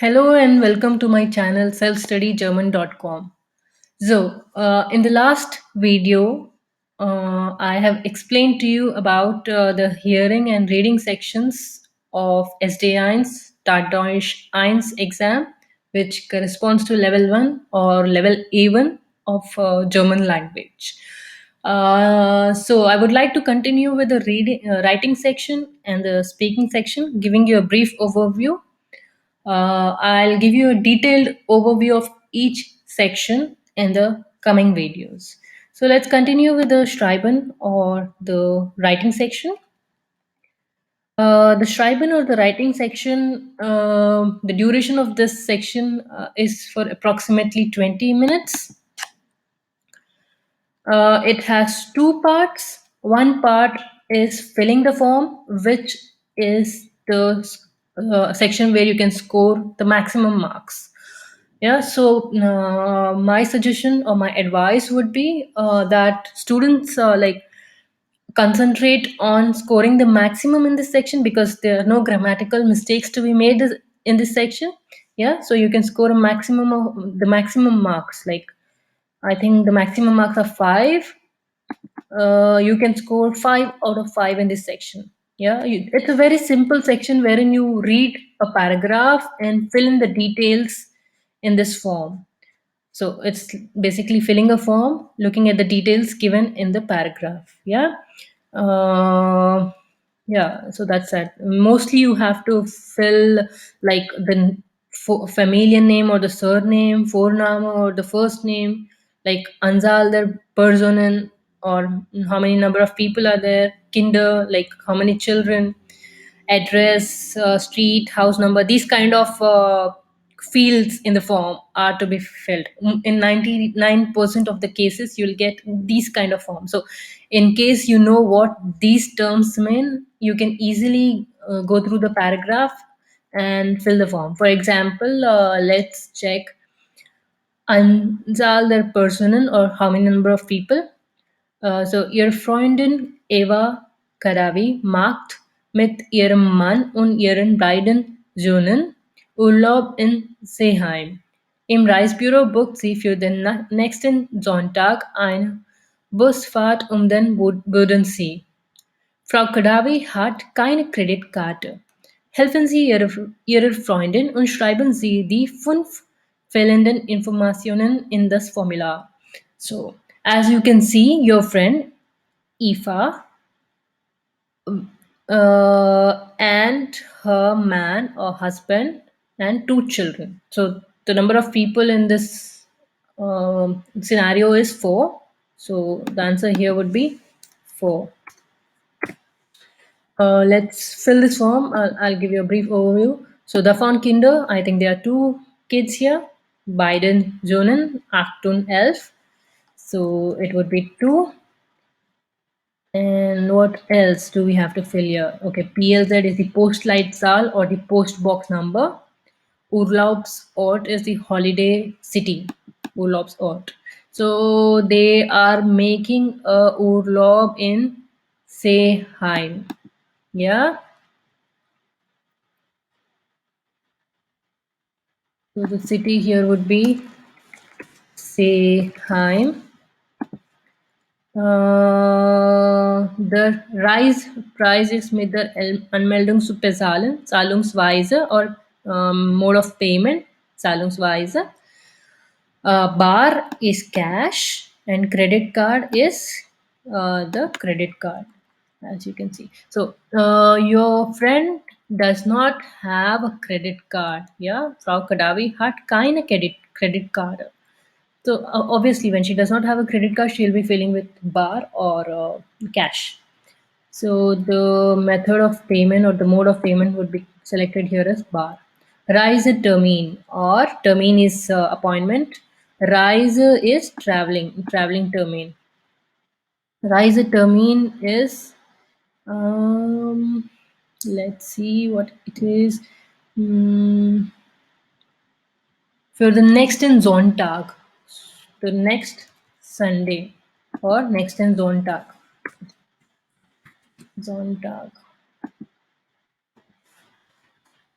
Hello and welcome to my channel selfstudygerman.com. In the last video, I have explained to you about the hearing and reading sections of SD1 Deutsch 1 exam, which corresponds to level 1 or level A1 of German language. So I would like to continue with the writing section and the speaking section, giving you a brief overview. I'll give you a detailed overview of each section in the coming videos. So let's continue with the Schreiben or the writing section. The Schreiben or the writing section, the duration of this section is for approximately 20 minutes. It has two parts. One part is filling the form, which is the section where you can score the maximum marks. Yeah, so my suggestion or my advice would be that students concentrate on scoring the maximum in this section because there are no grammatical mistakes to be made in this section. Yeah, so you can score a maximum of the maximum marks. Like I think the maximum marks are 5. You can score 5 out of 5 in this section. Yeah, it's a very simple section wherein you read a paragraph and fill in the details in this form. So it's basically filling a form, looking at the details given in the paragraph. Yeah. Uh, yeah. So that's it. Mostly you have to fill like the familiar name or the surname, Vorname or the first name, like Anzahl der Personen or how many number of people are there, Kinder, like how many children, address, street, house number, these kind of fields in the form are to be filled. In 99% of the cases, you'll get these kind of forms. So, in case you know what these terms mean, you can easily go through the paragraph and fill the form. For example, let's check Anzahl der Personen or how many number of people. So, Ihre Freundin Eva Karavi macht mit ihrem Mann und ihren beiden Söhnen Urlaub in Seeheim. Im Reisebüro bucht sie für den nächsten Sonntag eine Busfahrt um den Bodensee. Frau Kadavi hat keine Kreditkarte. Helfen Sie Ihrer Freundin und schreiben Sie die 5 fehlenden Informationen in das Formular. So, as you can see, your friend Aoife and her man or husband and 2 children. So the number of people in this scenario is 4. So the answer here would be 4. Let's fill this form. I'll give you a brief overview. So davon Kinder, I think there are 2 kids here. Biden Jonen, Achtun Elf. So it would be 2. And what else do we have to fill here? Okay, PLZ is the Postleitzahl or the post box number. Urlaubsort is the holiday city. Urlaubsort. So they are making a Urlaub in Seeheim. Yeah. So the city here would be Seeheim. Der Reispreis ist mit der Anmeldung zu bezahlen, zahlungsweise or mode of payment, zahlungsweise. Bar is cash and credit card is the credit card, as you can see. So your friend does not have a credit card. Yeah, Frau Kadavi hat keine credit card. So obviously, when she does not have a credit card, she'll be filling with bar or cash. So the method of payment or the mode of payment would be selected here as bar. Reise termin or termin is appointment. Reise is traveling termin. Reise termin is let's see what it is. Mm, for the next in Sonntag, the next Sunday or next in Sonntag. Sonntag.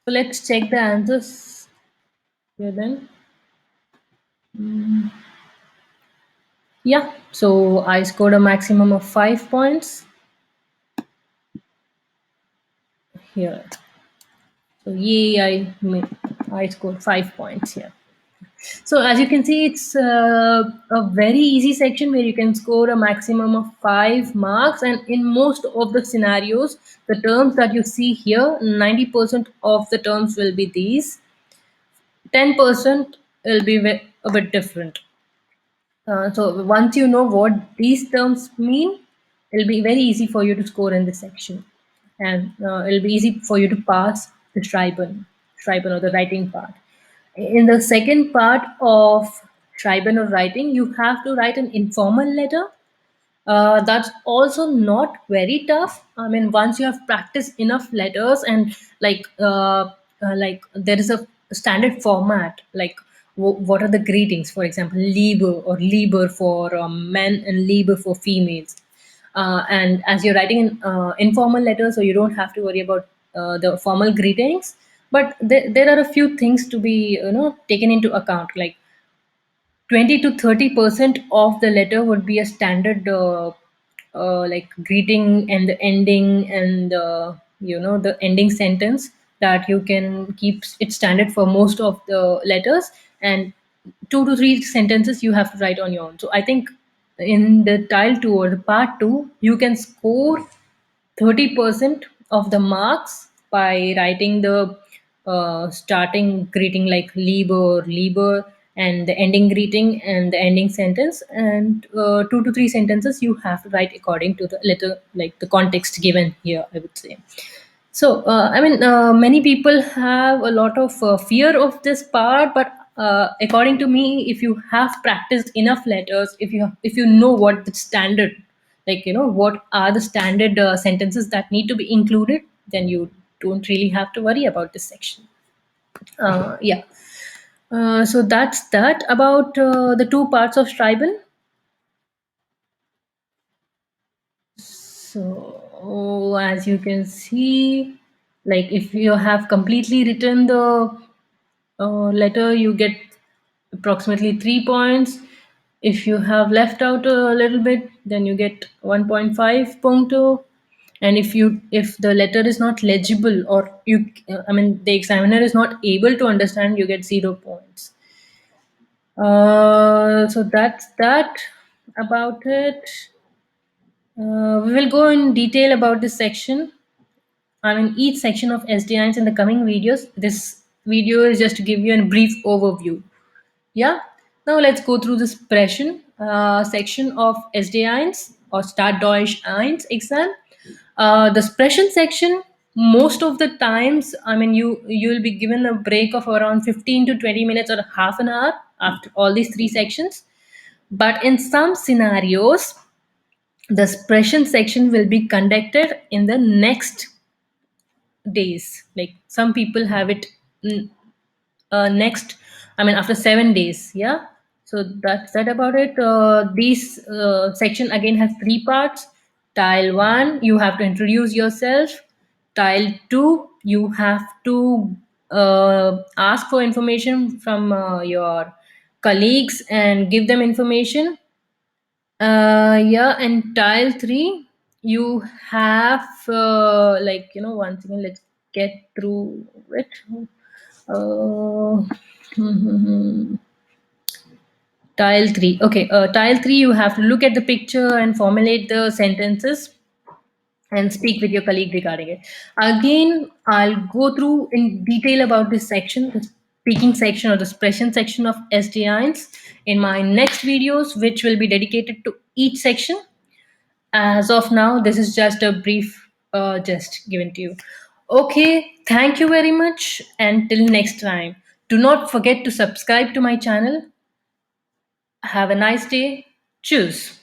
So let's check the answers. Yeah, then. Yeah, so I scored a maximum of 5 points here. So yay, I scored 5 points here. So as you can see, it's a very easy section where you can score a maximum of 5 marks, and in most of the scenarios, the terms that you see here, 90% of the terms will be these. 10% will be a bit different. So once you know what these terms mean, it'll be very easy for you to score in this section, and it'll be easy for you to pass the Schreiben or the writing part. In the second part of Schreiben or writing, you have to write an informal letter. That's also not very tough. I mean, once you have practiced enough letters and like there is a standard format, like what are the greetings? For example, Lieber for men and Lieber for females. And as you're writing an informal letter, so you don't have to worry about the formal greetings. But there are a few things to be taken into account, like 20 to 30% of the letter would be a standard like greeting and the ending and the ending sentence that you can keep it standard for most of the letters, and 2 to 3 sentences you have to write on your own. So I think in the tile 2 or the part 2 you can score 30% of the marks by writing the starting greeting like Lieber, and the ending greeting and the ending sentence, and 2 to 3 sentences you have to write according to the letter, like the context given here, I would say. So, I mean, many people have a lot of fear of this part, but according to me, if you have practiced enough letters, if you know what the standard, like what are the standard sentences that need to be included, then you don't really have to worry about this section. Yeah. So that's that about the two parts of Stribon. So as you can see, like if you have completely written the letter, you get approximately 3 points. If you have left out a little bit, then you get 1.5 puncto. And if the letter is not legible, or I mean the examiner is not able to understand, you get 0 points. So that's that about it. We will go in detail about this section. I mean, each section of SDIs in the coming videos. This video is just to give you a brief overview. Yeah. Now let's go through the Sprechen section of SD1 or Start Deutsch 1 exam. The Sprechen section, most of the times, I mean, you will be given a break of around 15 to 20 minutes or half an hour after all these three sections. But in some scenarios, the Sprechen section will be conducted in the next days. Like some people have it mm, next, I mean after 7 days. Yeah. So that's that about it. This section again has three parts. Tile 1, you have to introduce yourself. Tile 2, you have to ask for information from your colleagues and give them information. Yeah, and tile 3, you have once again, let's get through it. uh, Tile 3. Okay, tile 3, you have to look at the picture and formulate the sentences and speak with your colleague regarding it. Again, I'll go through in detail about this section, the speaking section or the expression section of SDIs in my next videos, which will be dedicated to each section. As of now, this is just a brief just given to you. Okay, thank you very much. And till next time, do not forget to subscribe to my channel. Have a nice day. Choose.